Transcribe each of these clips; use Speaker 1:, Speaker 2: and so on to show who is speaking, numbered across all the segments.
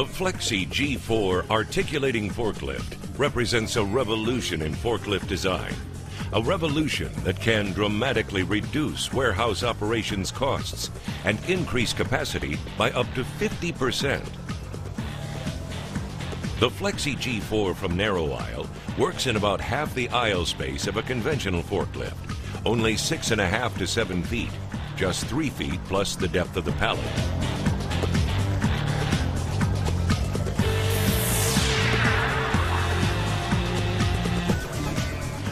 Speaker 1: The Flexi G4 articulating forklift represents a revolution in forklift design. A revolution that can dramatically reduce warehouse operations costs and increase capacity by up to 50%. The Flexi G4 from narrow aisle works in about half the aisle space of a conventional forklift, only 6.5 to 7 feet, just 3 feet plus the depth of the pallet.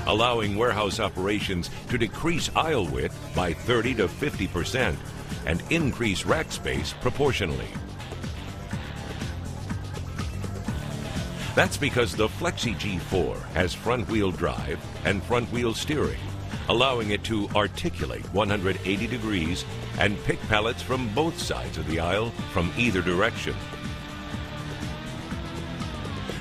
Speaker 1: Allowing warehouse operations to decrease aisle width by 30 to 50% and increase rack space proportionally. That's because the Flexi G4 has front-wheel drive and front-wheel steering, allowing it to articulate 180 degrees and pick pallets from both sides of the aisle from either direction.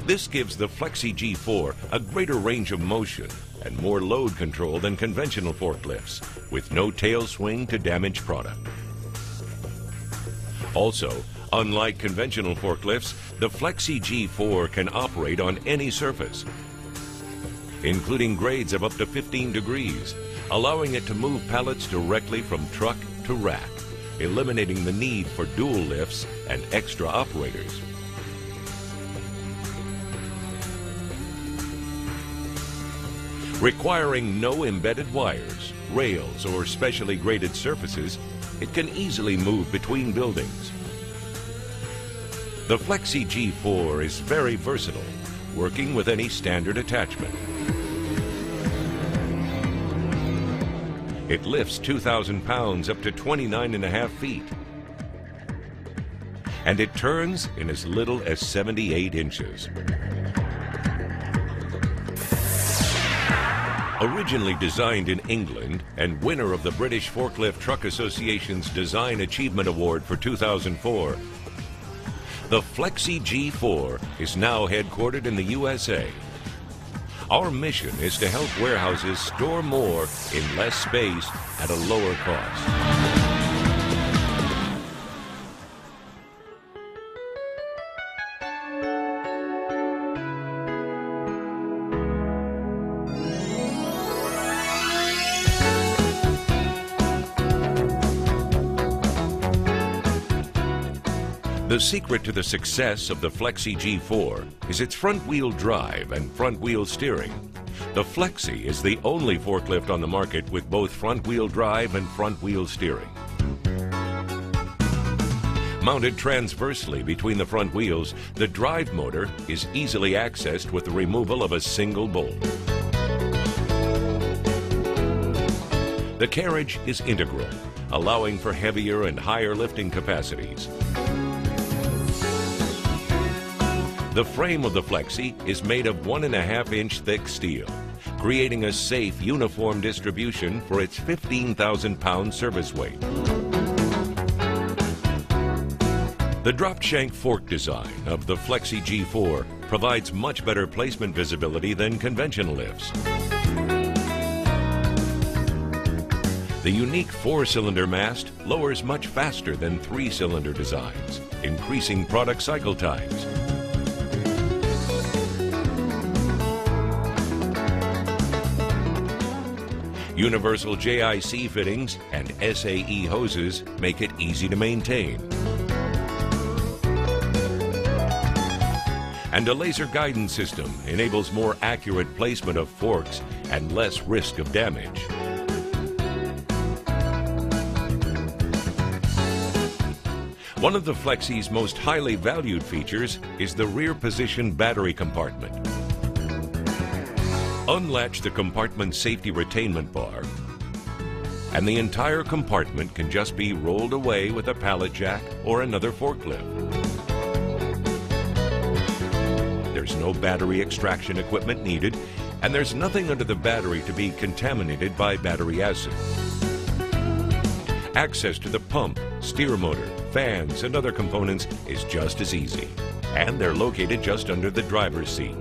Speaker 1: This gives the Flexi G4 a greater range of motion and more load control than conventional forklifts, with no tail swing to damage product. Also, unlike conventional forklifts, the Flexi G4 can operate on any surface, including grades of up to 15 degrees, allowing it to move pallets directly from truck to rack, eliminating the need for dual lifts and extra operators. Requiring no embedded wires, rails, or specially graded surfaces, it can easily move between buildings. The Flexi G4 is very versatile, working with any standard attachment. It lifts 2,000 pounds up to 29.5 feet. And it turns in as little as 78 inches. Originally designed in England and winner of the British Forklift Truck Association's Design Achievement Award for 2004, the Flexi G4 is now headquartered in the USA. Our mission is to help warehouses store more in less space at a lower cost. The secret to the success of the Flexi G4 is its front-wheel drive and front-wheel steering. The Flexi is the only forklift on the market with both front-wheel drive and front-wheel steering. Mounted transversely between the front wheels, the drive motor is easily accessed with the removal of a single bolt. The carriage is integral, allowing for heavier and higher lifting capacities. The frame of the Flexi is made of 1.5-inch thick steel, creating a safe, uniform distribution for its 15,000-pound service weight. The drop shank fork design of the Flexi G4 provides much better placement visibility than conventional lifts. The unique 4-cylinder mast lowers much faster than 3-cylinder designs, increasing product cycle times. Universal JIC fittings and SAE hoses make it easy to maintain. And a laser guidance system enables more accurate placement of forks and less risk of damage. One of the Flexi's most highly valued features is the rear position battery compartment. Unlatch the compartment safety retainment bar, and the entire compartment can just be rolled away with a pallet jack or another forklift. There's no battery extraction equipment needed, and there's nothing under the battery to be contaminated by battery acid. Access to the pump, steer motor, fans, and other components is just as easy, and they're located just under the driver's seat.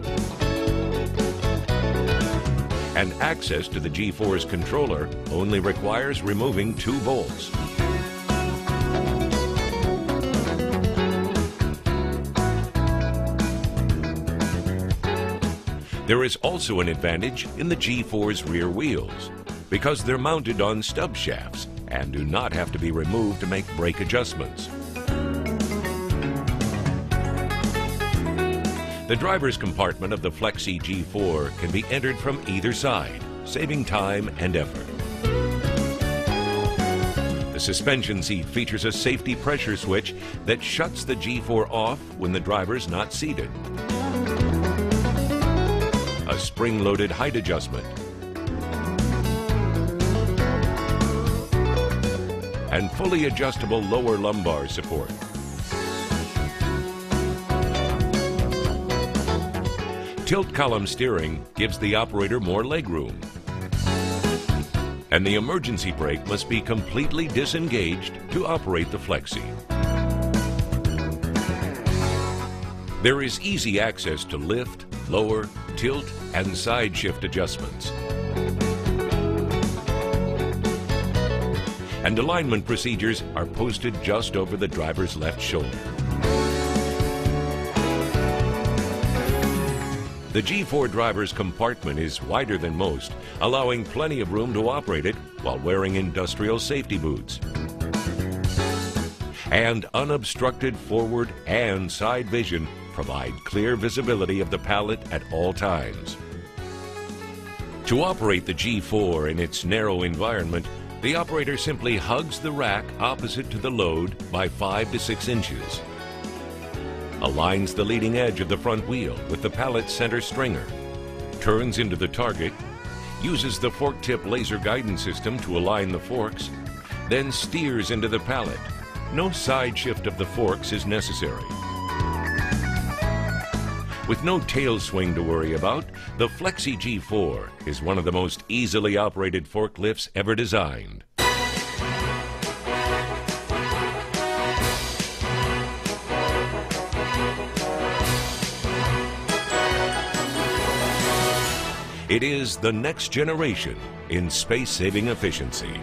Speaker 1: And access to the G4's controller only requires removing 2 bolts. There is also an advantage in the G4's rear wheels because they're mounted on stub shafts and do not have to be removed to make brake adjustments. The driver's compartment of the Flexi G4 can be entered from either side, saving time and effort. The suspension seat features a safety pressure switch that shuts the G4 off when the driver's not seated. A spring-loaded height adjustment, and fully adjustable lower lumbar support. Tilt column steering gives the operator more legroom. And the emergency brake must be completely disengaged to operate the Flexi. There is easy access to lift, lower, tilt, and side shift adjustments. And alignment procedures are posted just over the driver's left shoulder. The G4 driver's compartment is wider than most, allowing plenty of room to operate it while wearing industrial safety boots. And unobstructed forward and side vision provide clear visibility of the pallet at all times. To operate the G4 in its narrow environment, the operator simply hugs the rack opposite to the load by 5 to 6 inches. Aligns the leading edge of the front wheel with the pallet's center stringer, turns into the target, uses the fork tip laser guidance system to align the forks, then steers into the pallet. No side shift of the forks is necessary. With no tail swing to worry about, the Flexi G4 is one of the most easily operated forklifts ever designed. It is the next generation in space-saving efficiency.